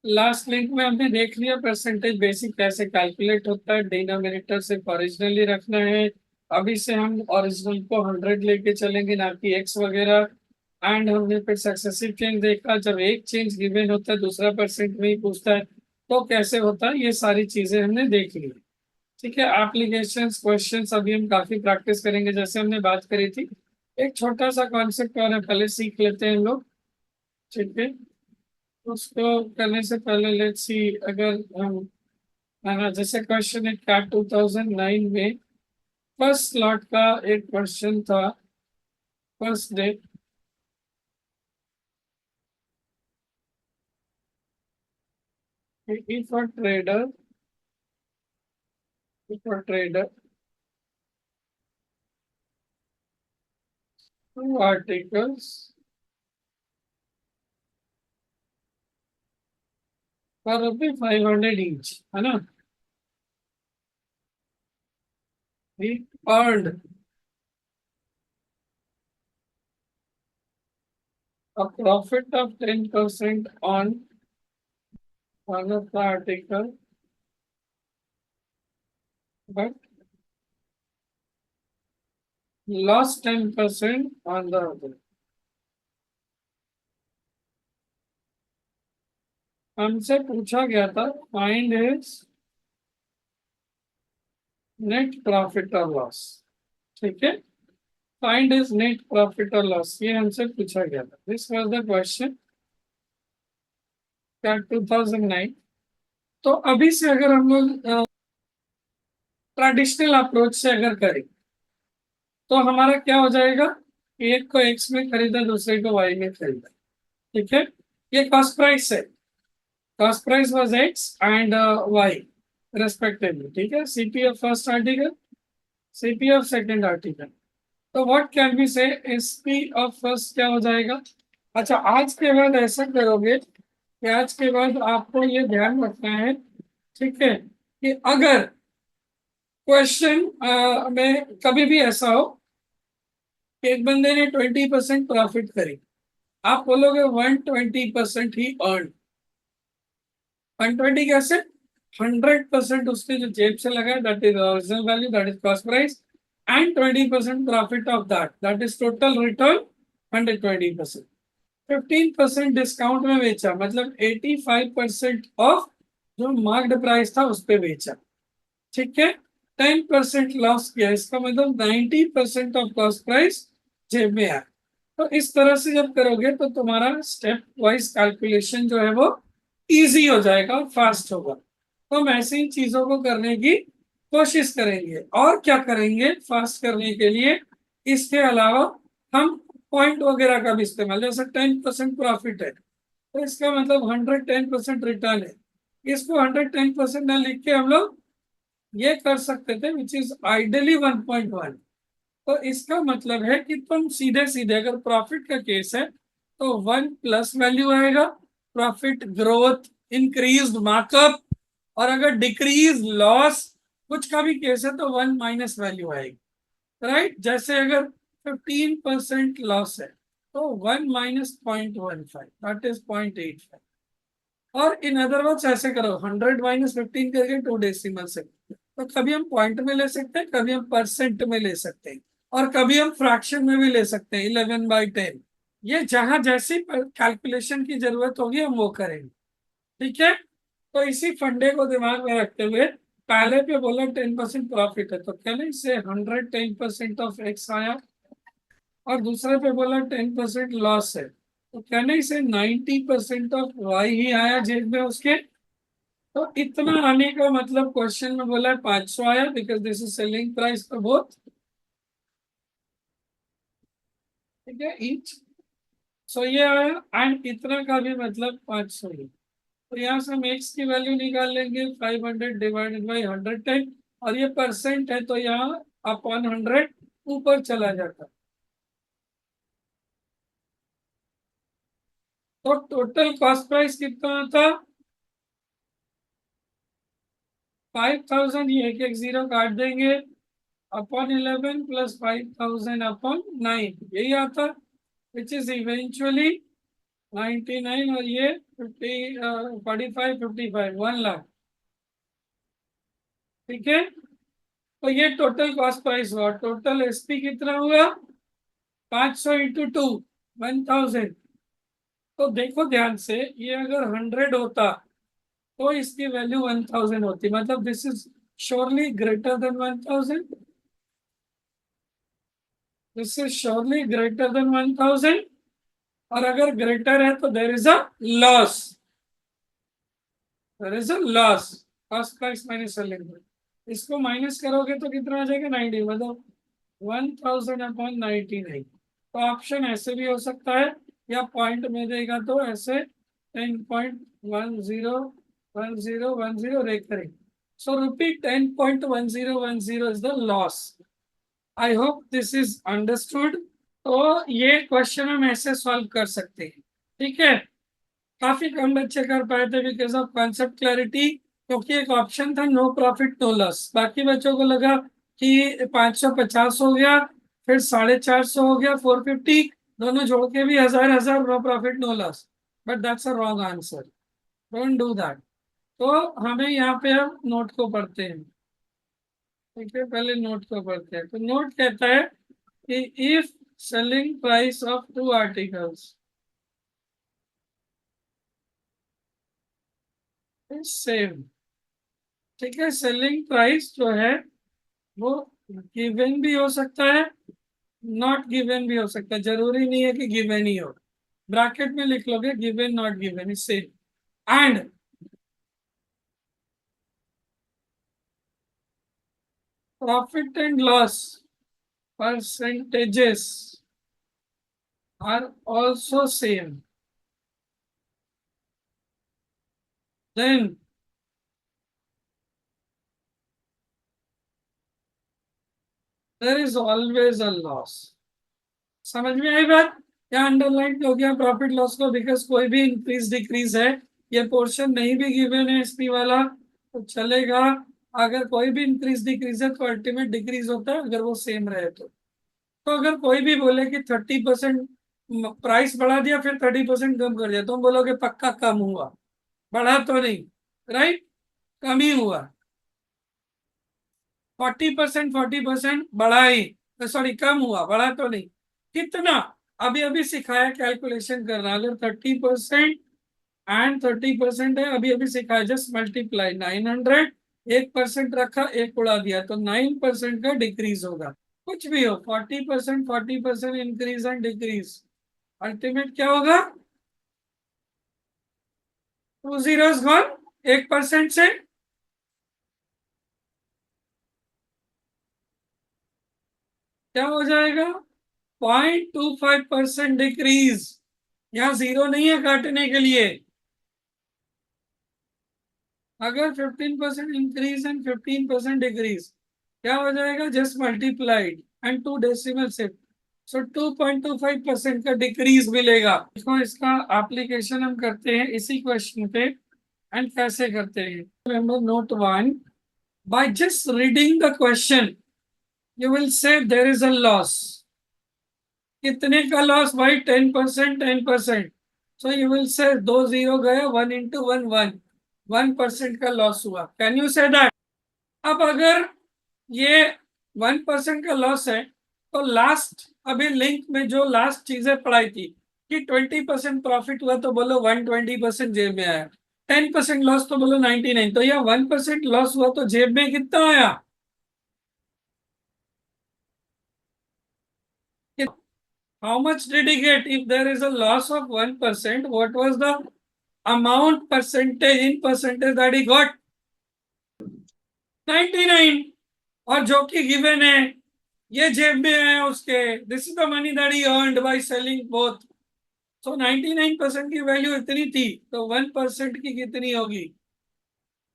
Last link में हमने देख लिया परसेंटेज बेसिक कैसे कैलकुलेट होता है। डिनोमिनेटर सिर्फ ओरिजिनली रखना है। अभी से हम ओरिजिनल को 100 लेके चलेंगे, ना कि एक्स वगैरह। एंड हमने फिर सक्सेसिव चेंज देखा, जब एक चेंज गिवन होता है दूसरा परसेंट में ही पूछता है तो कैसे होता है, ये सारी चीजें हमने देख ली। ठीक है, एप्लीकेशंस क्वेश्चंस अभी हम काफी प्रैक्टिस करेंगे जैसे हमने बात करी थी। एक छोटा सा कॉन्सेप्ट और है, पहले सीख लेते हैं हम लोग। ठीक है, उसको करने से पहले लेट्स सी। अगर हम जैसे क्वेश्चन एक का 2009 में फर्स्ट स्लॉट का एक क्वेश्चन था। First day, if a trader if a trader two articles for rupees 500 each, है ना, he earned a profit of 10% on one of the article, but lost 10% on the other. हमसे पूछा गया था find his net profit और loss. ठीक है, find his net profit और लॉस, ये हमसे पूछा गया था। दिस वाज द क्वेश्चन क्या 2009। तो अभी से अगर हम लोग ट्रेडिशनल अप्रोच से अगर करें तो हमारा क्या हो जाएगा, एक को एक्स में खरीदा दूसरे को वाई में खरीदा। ठीक है, ये कॉस्ट प्राइस है। Cost price was X and Y respectively. ठीक है, CP of first article, CP of second article. तो what can be say, SP of first क्या हो जाएगा। अच्छा, आज के बाद ऐसा करोगे कि आज के बाद आपको ये ध्यान रखना है, ठीक है, कि अगर क्वेश्चन में कभी भी ऐसा हो कि एक बंदे ने 20% प्रॉफिट करी, आप बोलोगे 120% ही अर्न। 120 कैसे, 100% उसने जो जेब से लगाया that is original value, that is cost price, and 20% profit of that, that is total return 120%। 15% discount में बेचा, मतलब 85% ऑफ जो मार्क्ड प्राइस था उस पे बेचा। ठीक है, 10% लॉस किया, इसका मतलब 90% ऑफ कॉस्ट प्राइस जेब में आया। तो इस तरह से जब करोगे तो तुम्हारा स्टेप वाइज कैलकुलेशन जो है वो इजी हो जाएगा और फास्ट होगा। तो हम ऐसी ही चीजों को करने की कोशिश करेंगे। और क्या करेंगे फास्ट करने के लिए, इसके अलावा हम पॉइंट वगैरह का भी इस्तेमाल, जैसे 10% प्रॉफिट है तो इसका मतलब 110% रिटर्न है। इसको 110% ना लिख के हम लोग ये कर सकते थे विच इज आइडियली 1.1। तो इसका मतलब है कि तुम सीधे सीधे, अगर प्रॉफिट का केस है तो 1 प्लस वैल्यू आएगा, प्रॉफिट ग्रोथ इंक्रीज मार्कअप। और अगर डिक्रीज लॉस कुछ का भी केस है तो 1 माइनस वैल्यू आएगी। राइट, जैसे अगर 15% लॉस है तो 1 - 0.15 दैट इज 0.85। और इन अदर वर्ड्स ऐसे करो, 100 - 15 करके 2 डेसिमल से। तो कभी हम पॉइंट में ले सकते हैं, कभी हम परसेंट में ले सकते हैं, और कभी हम फ्रैक्शन में भी ले सकते हैं, 11/10। ये जहां जैसी कैलकुलेशन की जरूरत होगी हम वो करेंगे। ठीक है, तो इसी फंडे को दिमाग में रखते हुए पहले पे बोला 10% प्रॉफिट है तो क्या नहीं से 110% ऑफ एक्स आया, और दूसरे पे बोला 10% लॉस है तो क्या नहीं से 90% ऑफ वाई ही आया जेब में उसके। तो इतना आने का मतलब क्वेश्चन में बोला है 500 आया, because this is selling price for both. ठीक है, ईच। सो ये आया, एंड इतना का भी मतलब 500 ही। तो यहाँ से हम एक्स की वैल्यू निकाल लेंगे, 500 डिवाइडेड बाई 110। और ये परसेंट है तो यहाँ अपॉन 100 ऊपर चला जाता। तो टोटल कॉस्ट प्राइस कितना था, 5000। ये एक एक जीरो काट देंगे, अपॉन 11 प्लस 5000 अपॉन 9, यही आता, विच इज इवेंचुअली 99 और ये 50 45 55 1 लाख। ठीक है, तो ये टोटल कॉस्ट प्राइस हुआ। टोटल एसपी कितना हुआ? 500 इंटू 2 1000। तो देखो ध्यान से, ये अगर 100 होता तो इसकी वैल्यू 1000 होती, मतलब this is surely greater than 1000। This is surely greater than 1000। और अगर ग्रेटर है तो there is a loss. There is a loss. Cost price minus selling price, इसको माइनस करोगे तो कितना आ जाएगा? 90, मतलब 1000 अपॉन 99। तो ऑप्शन ऐसे भी हो सकता है, या पॉइंट में देगा तो ऐसे 10.101010 recurring. So rupee 10.1010 is the loss. I hope this is understood. तो ये क्वेश्चन हम ऐसे सॉल्व कर सकते हैं। ठीक है, काफी कम बच्चे कर पाए थे बिकॉज ऑफ कॉन्सेप्ट क्लैरिटी, क्योंकि एक ऑप्शन था नो प्रॉफिट नो लॉस। बाकी बच्चों को लगा कि 550 हो गया, फिर 450 हो गया, 450, दोनों जोड़ के भी 1000 no profit no loss. But that's a wrong answer, don't do that. तो हमें यहाँ पे हम नोट को पढ़ते हैं। ठीक है, पहले नोट को पढ़ते हैं। तो नोट कहता है कि if selling price of two articles is same. ठीक है, सेलिंग प्राइस जो है वो गिवन भी हो सकता है, नॉट गिवन भी हो सकता है, जरूरी नहीं है कि गिवन ही हो। ब्रैकेट में लिख लोगे given not given is same. And profit and loss percentages are also same, then there is always a loss. समझ में आई बात? क्या अंडरलाइन हो गया प्रॉफिट लॉस को? बिकॉज कोई भी इंक्रीज डिक्रीज है, ये पोर्शन नहीं भी गिवन है एसपी वाला तो चलेगा। अगर कोई भी इंक्रीज डिक्रीज है तो अल्टीमेट डिक्रीज होता है, अगर वो सेम रहे तो अगर कोई भी बोले कि 30% प्राइस बढ़ा दिया फिर 30% कम कर दिया, तुम बोलोगे पक्का कम हुआ, बढ़ा तो नहीं। राइट, कम ही हुआ। 40% बढ़ा ही, सॉरी कम हुआ, बढ़ा तो नहीं। कितना? अभी अभी सिखाया कैलकुलेशन करना। अगर 30% एंड 30% है, अभी अभी सिखाया, जस्ट मल्टीप्लाई 900, 1% रखा, एक उड़ा दिया, तो 9% का डिक्रीज होगा। कुछ भी हो, 40% इंक्रीज एंड डिक्रीज, अल्टीमेट क्या होगा? 2 zeros गॉन 1% से। क्या हो जाएगा? 0.25% डिक्रीज। यहाँ जीरो नहीं है काटने के लिए। अगर 15% इंक्रीज एंड 15% डिक्रीज, क्या हो जाएगा? Just multiplied and 2 decimal shift, so 2.25% का डिक्रीज मिलेगा। देखो इसका एप्लीकेशन हम करते हैं इसी क्वेश्चन पे। एंड कैसे करते हैं? Remember note 1, by just reading the question you will say there is a loss. कितने का लॉस भाई? 10%, 10%। सो यू विल से, दो जीरो गया, 1 into 1 1, 1% का लॉस हुआ। Can you say that? अब अगर ये 1% का लॉस है तो लास्ट अभी लिंक में जो लास्ट चीजें पढ़ाई थी कि 20% प्रॉफिट हुआ तो बोलो 120% जेब में आया, 10% लॉस तो बोलो 99। तो यह 1% लॉस हुआ तो जेब में कितना आया? How much did he get? If there is a loss of 1%, what was the amount percentage in percentage that he got? 99। और जो कि गिवन है, ये जेब में है उसके, this is the money that he earned by selling both. So 99% की वैल्यू इतनी थी, तो 1% की कितनी होगी?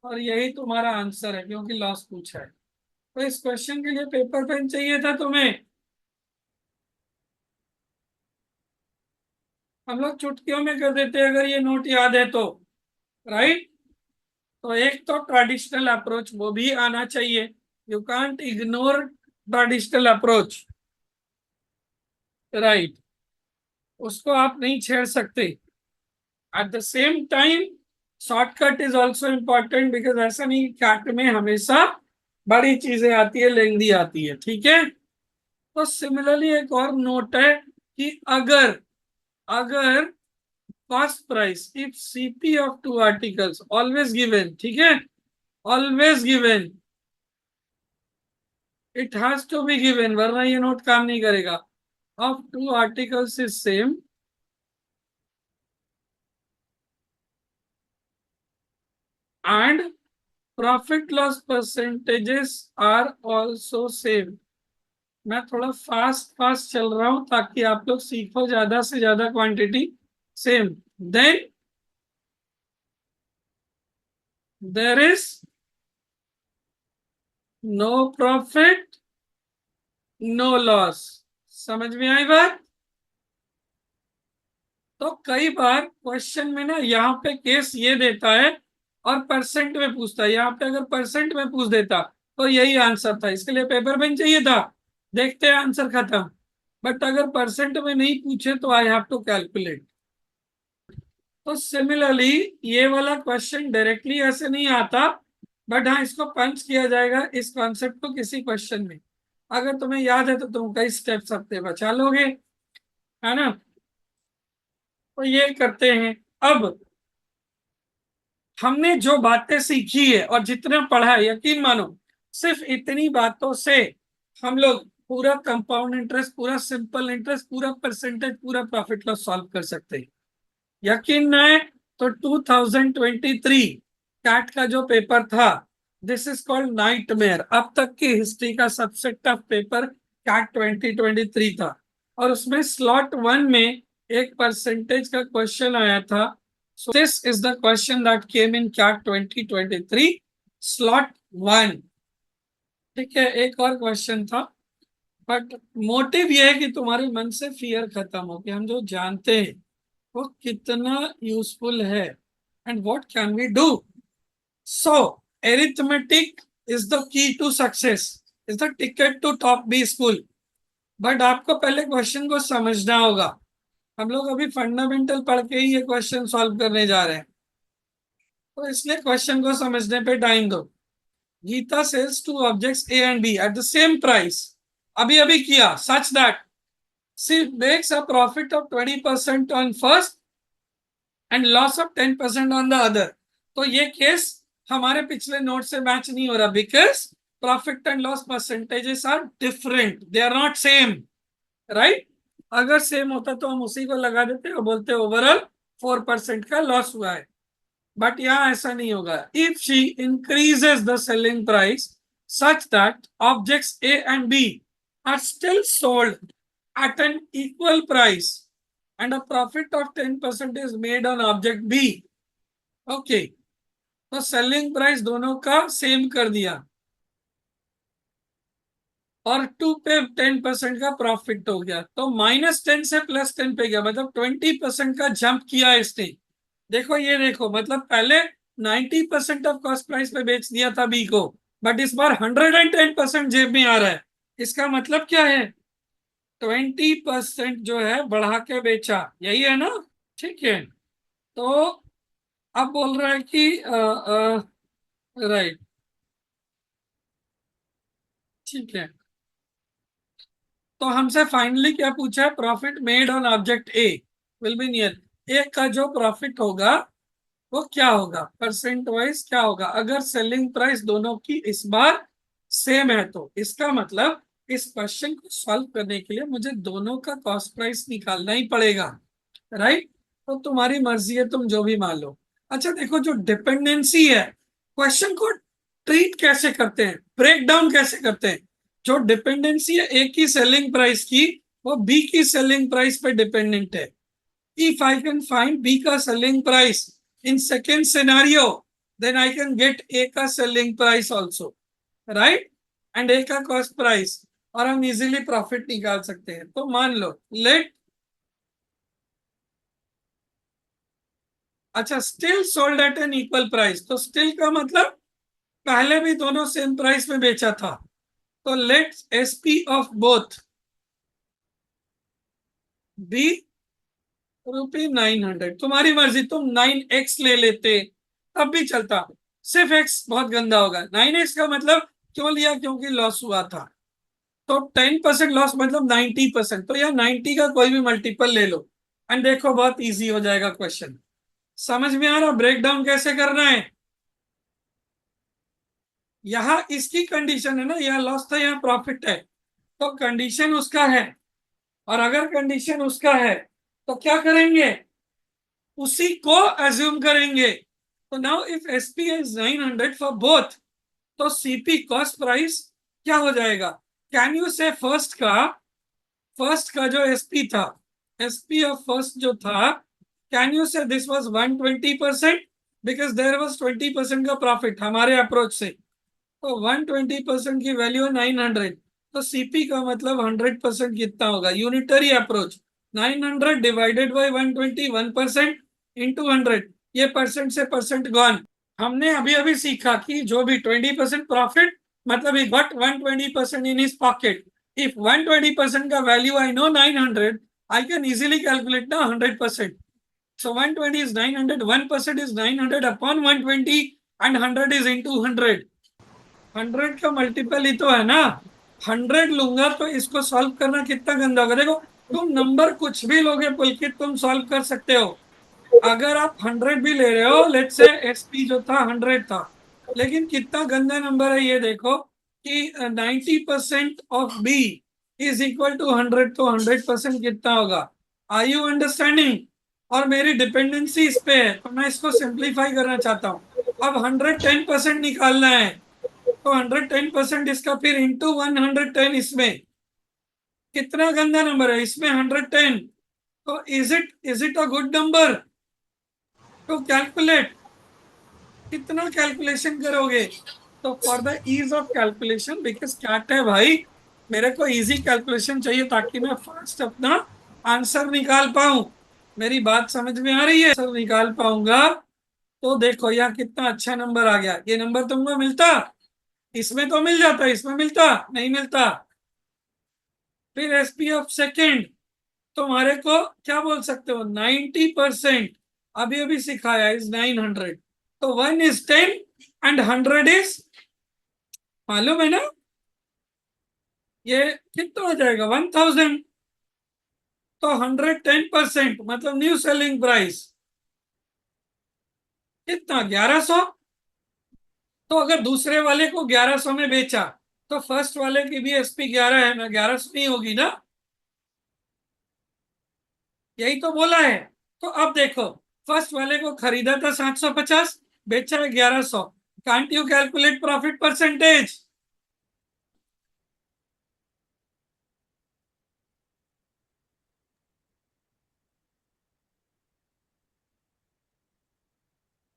और यही तुम्हारा आंसर है, क्योंकि लॉस पूछा है। तो इस क्वेश्चन के लिए पेपर पेन चाहिए था तुम्हें। हम लोग चुटकियों में कर देते अगर ये नोट याद है तो। राइट, तो एक तो ट्रेडिशनल अप्रोच वो भी आना चाहिए। You can't ignore traditional approach. Right, उसको आप नहीं छेड़ सकते। Eight the same time shortcut is also important, because ऐसा नहीं कैट में हमेशा बड़ी चीजें आती है, लेंदी आती है, ठीक है। तो सिमिलरली एक और नोट है कि अगर अगर cost price if CP of two articles always given, ठीक है, always given, it has to be given, वरना ये नोट काम नहीं करेगा। Of two articles is same and profit loss percentages are also same. मैं थोड़ा फास्ट फास्ट चल रहा हूं ताकि आप लोग सीखो ज्यादा से ज्यादा quantity. Same, then there is no profit no loss. समझ में आई बात? तो कई बार क्वेश्चन में ना यहाँ पे केस ये देता है और परसेंट में पूछता है। यहाँ पे अगर परसेंट में पूछ देता तो यही आंसर था, इसके लिए पेपर पेन चाहिए था, देखते हैं आंसर खत्म। बट अगर परसेंट में नहीं पूछे तो आई हैव टू कैलकुलेट। तो सिमिलरली ये वाला क्वेश्चन डायरेक्टली ऐसे नहीं आता, बट हाँ इसको पंच किया जाएगा इस कॉन्सेप्ट को किसी क्वेश्चन में। अगर तुम्हें याद है तो तुम कई स्टेप्स अपने बचा लोगे, है ना। तो ये करते हैं। अब हमने जो बातें सीखी है और जितना पढ़ा है, यकीन मानो सिर्फ इतनी बातों से हम लोग पूरा कंपाउंड इंटरेस्ट, पूरा सिंपल इंटरेस्ट, पूरा परसेंटेज, पूरा प्रॉफिट लॉस सॉल्व कर सकते हैं। यकीन ना है तो 2023 कैट का जो पेपर था, दिस इज कॉल्ड नाइटमेयर। अब तक की हिस्ट्री का सबसे टफ पेपर कैट 2023 था। और उसमें स्लॉट 1 में एक परसेंटेज का क्वेश्चन आया था। So this is the question that came in CAT 2023 slot 1। ठीक है, एक और क्वेश्चन था, बट मोटिव यह है कि तुम्हारे मन से फियर खत्म हो कि हम जो जानते हैं वो कितना यूजफुल है and what can we do. So arithmetic is the key to success, is the ticket to top B school. But आपको पहले क्वेश्चन को समझना होगा। हम लोग अभी फंडामेंटल पढ़ के ही ये क्वेश्चन सॉल्व करने जा रहे हैं, तो इसलिए क्वेश्चन को समझने पे टाइम दो। Geeta sells two objects A and B at the same price, अभी अभी किया, such that she makes a profit of 20% on first and loss of 10% on the other. तो ये केस हमारे पिछले नोट से मैच नहीं हो रहा, because profit and loss percentages are different, they are not same, right. अगर सेम होता तो हम उसी को लगा देते और बोलते ओवरऑल 4% का लॉस हुआ है। बट यहाँ ऐसा नहीं होगा। If she increases the selling price such that objects A and B are still sold at an equal price and a profit of 10% is made on object B. Okay, तो selling price दोनों का same कर दिया और 2 पे 10% का profit हो गया, तो -10 से +10 पे गया, मतलब 20% का जंप किया इसने। देखो ये देखो, मतलब पहले 90% ऑफ कॉस्ट प्राइस पे बेच दिया था बी को, बट इस बार 110% जेब में आ रहा है। इसका मतलब क्या है, 20% जो है बढ़ा के बेचा, यही है ना। ठीक है, तो अब बोल रहा है कि राइट, ठीक है। तो हमसे फाइनली क्या पूछा है, profit made on object A will be near, A का जो प्रॉफिट होगा वो क्या होगा, परसेंट वाइज क्या होगा। अगर सेलिंग प्राइस दोनों की इस बार सेम है तो इसका मतलब इस क्वेश्चन को सॉल्व करने के लिए मुझे दोनों का कॉस्ट प्राइस निकालना ही पड़ेगा, राइट। तो तुम्हारी मर्जी है, तुम जो भी मान लो। अच्छा देखो, जो डिपेंडेंसी है, क्वेश्चन को ट्रीट कैसे करते हैं, ब्रेक डाउन कैसे करते हैं। जो डिपेंडेंसी है ए की सेलिंग प्राइस की, वो बी की सेलिंग प्राइस पे डिपेंडेंट है। if I can find B का selling price in second scenario, then I can get A का selling price also, right? And A का cost price, और हम इजीली प्रॉफिट निकाल सकते हैं। तो मान लो लेट, अच्छा still sold at an equal price, तो स्टिल का मतलब पहले भी दोनों सेम प्राइस में बेचा था। तो let SP of both be ₹900। तुम्हारी मर्जी, तुम 9x ले लेते तब भी चलता, सिर्फ x बहुत गंदा होगा। 9x का मतलब क्यों लिया, क्योंकि लॉस हुआ था। तो 10% लॉस मतलब 90%, तो यार 90 का कोई भी मल्टीपल ले लो एंड देखो बहुत इजी हो जाएगा क्वेश्चन। समझ में आ रहा ब्रेक डाउन कैसे करना है। यहाँ इसकी कंडीशन है ना, यहाँ लॉस था यहाँ प्रॉफिट है, तो कंडीशन उसका है। और अगर कंडीशन उसका है तो क्या करेंगे, उसी को एज्यूम करेंगे। तो now if SP is 900 for both, तो सीपी कॉस्ट प्राइस क्या हो जाएगा, कैन यू से फर्स्ट का जो एसपी था, एसपी ऑफ फर्स्ट जो था, can you say this was 120%, because there was 20% का प्रॉफिट हमारे अप्रोच से। तो 120% की वैल्यू है 900, तो सीपी का मतलब 100% कितना होगा, unitary approach 900 divided by 120, 1% into 100, ये परसेंट से परसेंट गॉन। हमने अभी अभी सीखा कि जो भी 20% प्रॉफिट मतलब he got 120% in his pocket. If 120% का value I know 900, I can easily calculate ना 100%। So 120 is 900, 1% is 900 upon 120 and 100 is into 100। 100 का मल्टीपल ही तो है ना, 100 लूंगा तो इसको सॉल्व करना कितना गंदा होगा। देखो तुम नंबर कुछ भी लोगे पुलकित, तुम सॉल्व कर सकते हो। अगर आप 100 भी ले रहे हो, लेट्स से एसपी जो था 100 था, लेकिन कितना गंदा नंबर है ये देखो कि 90% of B is equal to 100, तो 100% कितना होगा। Are you understanding. और मेरी डिपेंडेंसी इस पे है, तो मैं इसको सिंप्लीफाई करना चाहता हूँ। अब 110% निकालना है, तो 110% इसका फिर इंटू 110, इसमें कितना गंदा नंबर है, इसमें 110। तो is it a good number to calculate, कितना कैलकुलेशन करोगे। तो for the ease of calculation, because CAT है भाई, मेरे को इजी कैलकुलेशन चाहिए ताकि मैं फास्ट अपना आंसर निकाल पाऊं। मेरी बात समझ में आ रही है, आंसर निकाल पाऊंगा। तो देखो यार कितना अच्छा नंबर आ गया, ये नंबर तुमको मिलता, इसमें तो मिल जाता, इसमें मिलता नहीं मिलता। फिर एसपी ऑफ सेकेंड तुम्हारे को क्या बोल सकते हो, 90% अभी अभी सिखाया इज 900, तो 1 is 10 एंड 100 इज, मालूम है ना, ये कितना हो जाएगा 1000। तो 110% मतलब न्यू सेलिंग प्राइस कितना 1100। तो अगर दूसरे वाले को 1100 में बेचा, तो फर्स्ट वाले की भी एसपी 11 है ना, 1100 नहीं होगी ना, यही तो बोला है। तो अब देखो, फर्स्ट वाले को खरीदा था 750, बेचा है 1100, can't you calculate profit percentage.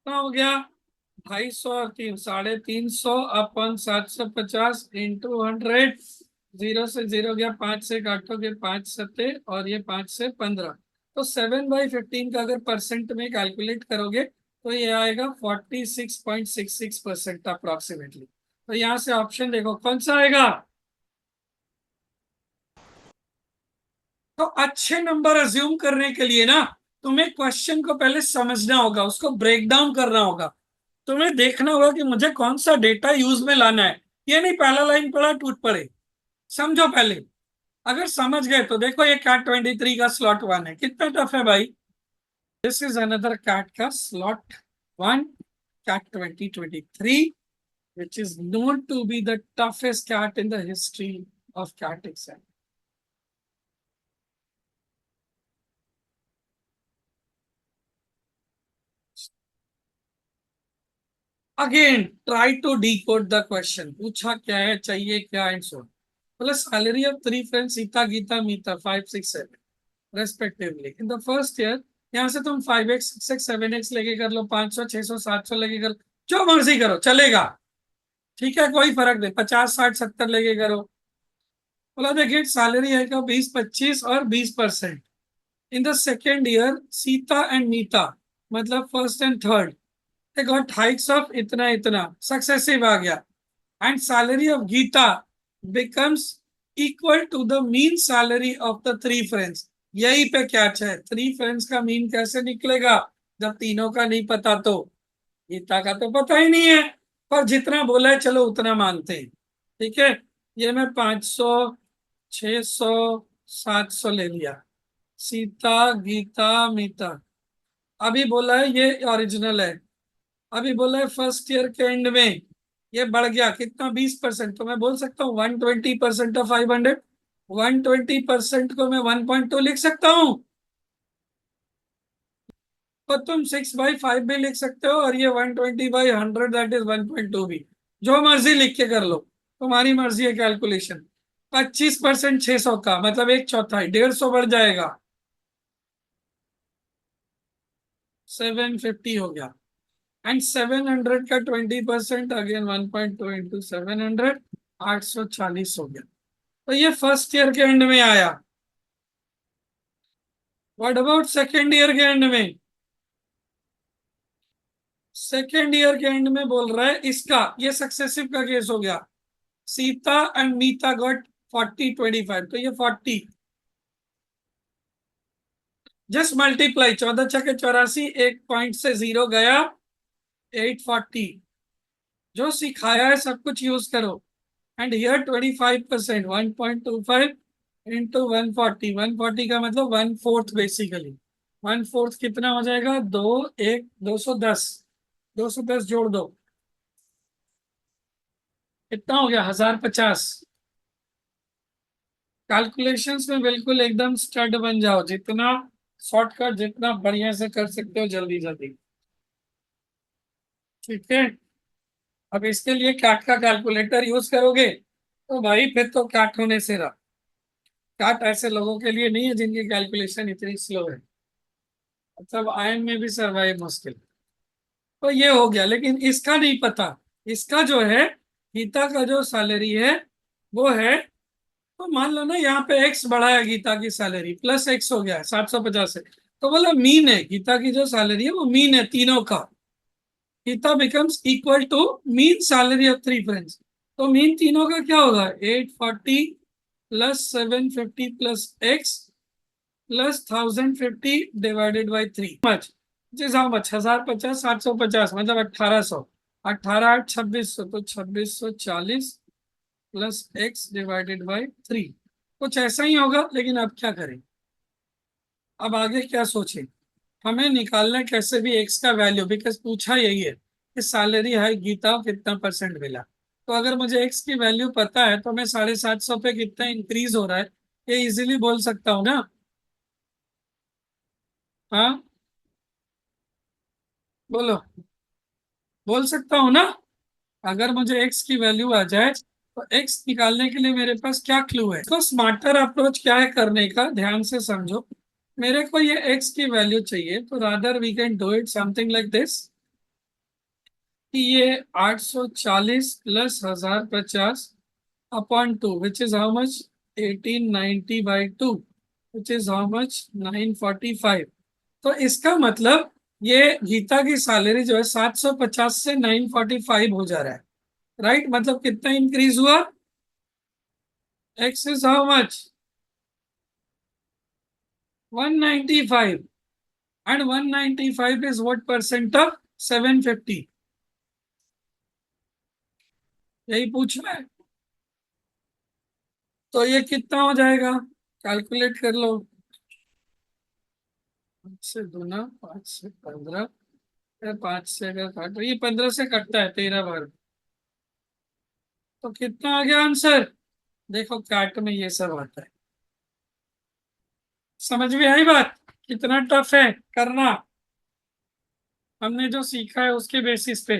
क्या हो गया, 250 और 350 अपन 750 इंटू 100, 0 से 0 गया, 5 से काटोगे 5 सत्ते, और ये 5 से 15, तो 7/15 का अगर परसेंट में कैलकुलेट करोगे तो ये आएगा 46.66% अप्रोक्सीमेटली। तो यहाँ से ऑप्शन देखो कौन सा आएगा। तो अच्छे नंबर अज्यूम करने के लिए ना, तुम्हें क्वेश्चन को पहले समझना होगा, उसको ब्रेक डाउन करना होगा। तुम्हें देखना होगा कि मुझे कौन सा डेटा यूज में लाना है, ये नहीं पहला लाइन पढ़ा टूट पड़े। समझो पहले, अगर समझ गए तो देखो ये कैट 23 का स्लॉट 1 है, कितना टफ है भाई। दिस इज अनदर कैट का slot 1, cat 2023, which is known to be the toughest cat in the history of cat exam. Again, try to decode the question. पूछा क्या है, चाहिए क्या, एंड सो मतलब salary of 3 friends Sita Geeta Meeta 5 6 7 respectively in the first year. यहाँ से तुम 5x 6x 7x लेके कर लो, 500 600 700 लेके कर लो, जो मर्जी करो चलेगा, ठीक है कोई फर्क नहीं, 50 60 70 लेके करो। बोला देखिए सैलरी है का 20 25 और 20%। In the second year Sita and Mita मतलब first and third, they got hikes of इतना इतना सक्सेसिव आ गया, and salary of Geeta becomes equal to the mean salary of the 3 friends। यही पे कैच है, 3 फ्रेंड्स का मीन कैसे निकलेगा जब तीनों का नहीं पता तो। गीता का तो पता ही नहीं है, पर जितना बोला है चलो उतना मानते हैं। ठीक है, ये मैं 500, 600, 700 ले लिया। सीता, गीता, मीता। अभी बोला है ये ओरिजिनल है। अभी बोला है फर्स्ट ईयर के एंड में ये बढ़ गया कितना, 20%। तो मैं बोल सकता हूँ 120% ऑफ 500। 120% को मैं 1.2 लिख सकता हूँ। तो तुम 6/5 भी लिख सकते हो, और ये 120/100 दैट इज 1.2 भी। जो मर्जी लिख के कर लो, तुम्हारी मर्जी है कैलकुलेशन। 25% 600 का मतलब एक चौथाई, 150 बढ़ जाएगा, 750 हो गया। एंड 700 का 20% अगेन 1.2 इंटू 700, 840 हो गया। तो ये फर्स्ट ईयर के एंड में आया। व्हाट अबाउट सेकेंड ईयर के एंड में? सेकेंड ईयर के एंड में बोल रहा है इसका, ये सक्सेसिव का केस हो गया। सीता एंड मीता गॉट 40/25, तो ये 40। जस्ट मल्टीप्लाई, 14×6 = 84, एक पॉइंट से जीरो गया, 840। जो सिखाया है सब कुछ यूज करो। And here 25%, 1.25 into 140। 140 का मतलब 1/4 बेसिकली। 1/4 कितना हो जाएगा, 210। 210 जोड़ दो, कितना हो गया, 1050। कैलकुलेशंस में बिल्कुल एकदम स्टड बन जाओ, जितना शॉर्टकट जितना बढ़िया से कर सकते हो जल्दी जल्दी। ठीक है, अब इसके लिए कैट का कैलकुलेटर यूज करोगे तो भाई फिर तो कैट होने से रहा। कैट ऐसे लोगों के लिए नहीं है जिनकी कैलकुलेशन इतनी स्लो है, मतलब आयन में भी सरवाइव मुश्किल। तो ये हो गया, लेकिन इसका नहीं पता। इसका जो है, गीता का जो सैलरी है वो है, तो मान लो ना यहाँ पे एक्स बढ़ा है, गीता की सैलरी प्लस एक्स हो गया है 750 से। तो बोला मीन है गीता की जो सैलरी है वो मीन है तीनों का। Geeta becomes equal to mean salary of 3 friends. तो मीन तीनों का क्या होगा, 840 plus 750 plus X plus 1050 divided by 3 much, जिस हाउ मच 1050, 750 मतलब 1800। 18×8 = 2600, तो 2640 प्लस एक्स डिवाइडेड बाई 3। कुछ ऐसा ही होगा, लेकिन अब क्या करें, अब आगे क्या सोचें। हमें निकालना है कैसे भी एक्स का वैल्यू, बिकॉज पूछा यही है कि सैलरी है गीता कितना परसेंट मिला। तो अगर मुझे एक्स की वैल्यू पता है तो मैं 750 पे कितना इंक्रीज हो रहा है ये इजीली बोल सकता हूँ ना। हाँ, बोलो, बोल सकता हूँ ना। अगर मुझे एक्स की वैल्यू आ जाए तो एक्स निकालने के लिए मेरे पास क्या क्लू है, तो स्मार्टर अप्रोच क्या है करने का, ध्यान से समझो। मेरे को ये एक्स की वैल्यू चाहिए, तो rather we can do it something like this, कि ये 840 plus 1050 upon 2 which is how much, 1890/2 which is how much, 945। तो इसका मतलब ये गीता की सैलरी जो है 750 से 945 हो जा रहा है। राइट, मतलब कितना इंक्रीज हुआ, x is how much, 195। And 195 is what percent of 750, यही पूछना है। तो ये कितना हो जाएगा, कैलकुलेट कर लो। 5 से 2, 5 से 15, 5 से अगर काटो, ये 15 से कटता है 13 बार। तो कितना आ गया आंसर, देखो काट में ये सब आता है। समझ में आई बात, कितना टफ है करना, हमने जो सीखा है उसके बेसिस पे।